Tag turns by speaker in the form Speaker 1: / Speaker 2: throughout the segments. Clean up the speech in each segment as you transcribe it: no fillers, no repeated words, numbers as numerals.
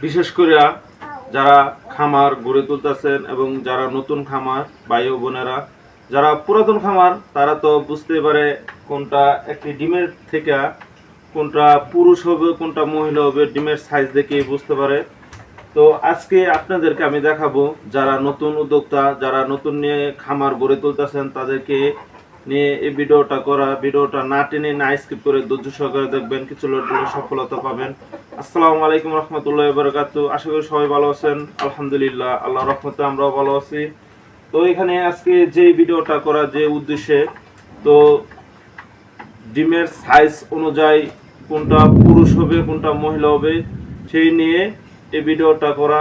Speaker 1: বিশেষ করে যারা খামার গড়ে তুলতেছেন এবং যারা নতুন খামার ভাই ও বোনেরা, যারা পুরাতন খামার তারা তো বুঝতে পারে কোনটা একটি ডিমের থেকে কোনটা পুরুষ হবে কোনটা মহিলা হবে ডিমের সাইজ দেখে বুঝতে পারে। তো আজকে আপনাদেরকে আমি দেখাবো যারা নতুন উদ্যোক্তা, যারা নতুন নিয়ে খামার গড়ে তুলতেছেন তাদেরকে নিয়ে এই ভিডিওটা না টেনে না স্কিপ করে ধৈর্য সহকারে দেখবেন, কিছু সফলতা পাবেন। আসসালামু আলাইকুম রহমতুল্লাহ বারাকাতুহু। আশা করি সবাই ভালো আছেন। আলহামদুলিল্লাহ, আল্লাহর রহমতে আমরাও ভালো আছি। তো এখানে আজকে যে ভিডিওটা করা যে উদ্দেশ্যে, তো ডিমের সাইজ অনুযায়ী কোনটা পুরুষ হবে কোনটা মহিলা হবে সেই নিয়ে এই ভিডিওটা করা।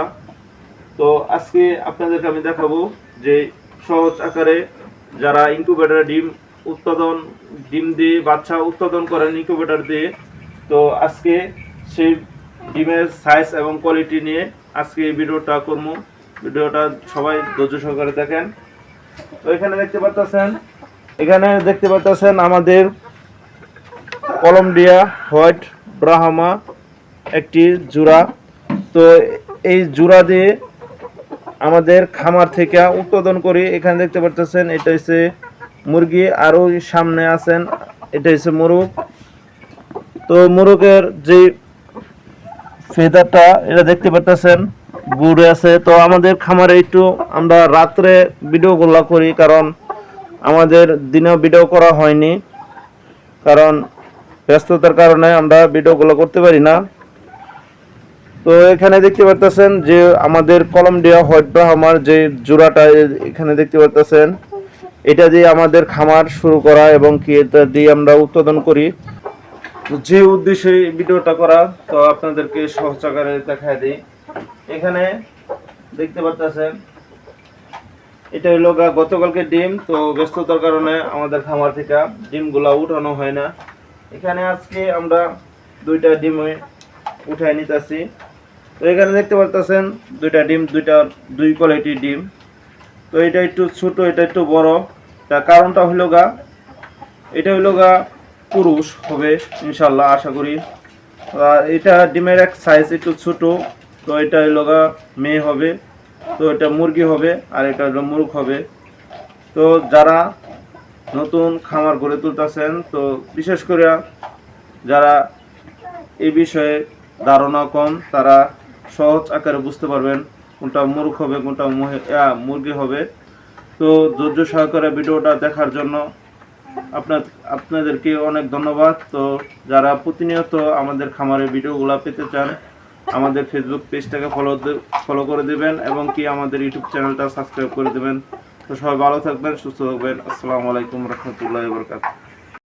Speaker 1: তো আজকে আপনাদেরকে আমি দেখাবো যে সহজ আকারে যারা ইনকিউবেটরে ডিম দিয়ে বাচ্চা উৎপাদন করেন ইনকিউবেটর দিয়ে, তো আজকে সেই ডিমের সাইজ এবং কোয়ালিটি নিয়ে আজকে এই ভিডিওটা করব। ভিডিওটা সবাই ধৈর্য সহকারে দেখেন। তো এখানে দেখতে পাচ্ছেন আমাদের কলম্বিয়া হোয়াইট ব্রাহ্মা একটি জোড়া। তো এই জোড়া দিয়ে আমাদের খামার থেকে উৎপাদন করি। এখানে দেখতে পাচ্ছেন এটা হচ্ছে মুরগি, আর ওই সামনে আছেন এটা হচ্ছে মুরগ। তো মুরগের যে ফেদারটা এটা দেখতে পাচ্ছেন বুড়ে আছে। তো আমাদের খামারে একটু আমরা রাত্রে ভিডিওগুলো করি, কারণ আমাদের দিনেও ভিডিও করা হয়নি, কারণ ব্যস্ততার কারণে আমরা ভিডিওগুলো করতে পারি না। তো এখানে দেখতে পাচ্ছেন যে আমাদের কলম্বিয়া হোয়াইট ব্রাহ্মার যে জোড়াটা এখানে দেখতে পাচ্ছেন, এটা দিয়ে আমাদের খামার শুরু করা এবং কি এটা দিয়ে আমরা উৎপাদন করি। যে উদ্দেশ্যে ভিডিওটা করা, তো আপনাদেরকে সহজ আকারে দেখায় দিই। এখানে দেখতে পাচ্ছেন এটা হলো গতকালকে ডিম। তো ব্যস্ততার কারণে আমাদের খামার থেকে ডিমগুলা উঠানো হয় না। এখানে আজকে আমরা দুইটা ডিম উঠাই নিতেছি। তো এখানে দেখতে পাচ্ছেন দুইটা ডিম, দুই কোয়ালিটির ডিম। তো এটা একটু ছোট, এটা একটু বড়। তার কারণটা হলো এটা হলো পুরুষ হবে ইনশাল্লাহ, আশা করি। এটা ডিমের এক সাইজ একটু ছোট। তো এটা হলো মেয়ে হবে, তো এটা মুরগি হবে, আর এটা হলো মুরগ হবে। তো যারা নতুন খামার গড়ে তুলতেছেন, তো বিশেষ করে যারা এই বিষয়ে ধারণা কম তারা সহজ আকারে বুঝতে পারবেন কোনটা মুরগ হবে কোনটা মুরগি হবে। তো ধৈর্য সহকারে ভিডিওটা দেখার জন্য আপনাদেরকে অনেক ধন্যবাদ। তো যারা প্রতিনিয়ত আমাদের খামারের ভিডিওগুলো পেতে চান, আমাদের ফেসবুক পেজটাকে ফলো করে দেবেন এবং কি আমাদের ইউটিউব চ্যানেলটা সাবস্ক্রাইব করে দেবেন। তো সবাই ভালো থাকবেন, সুস্থ থাকবেন। আসসালামু আলাইকুম রহমতুল্লাহি ওয়া বারাকাতুহু।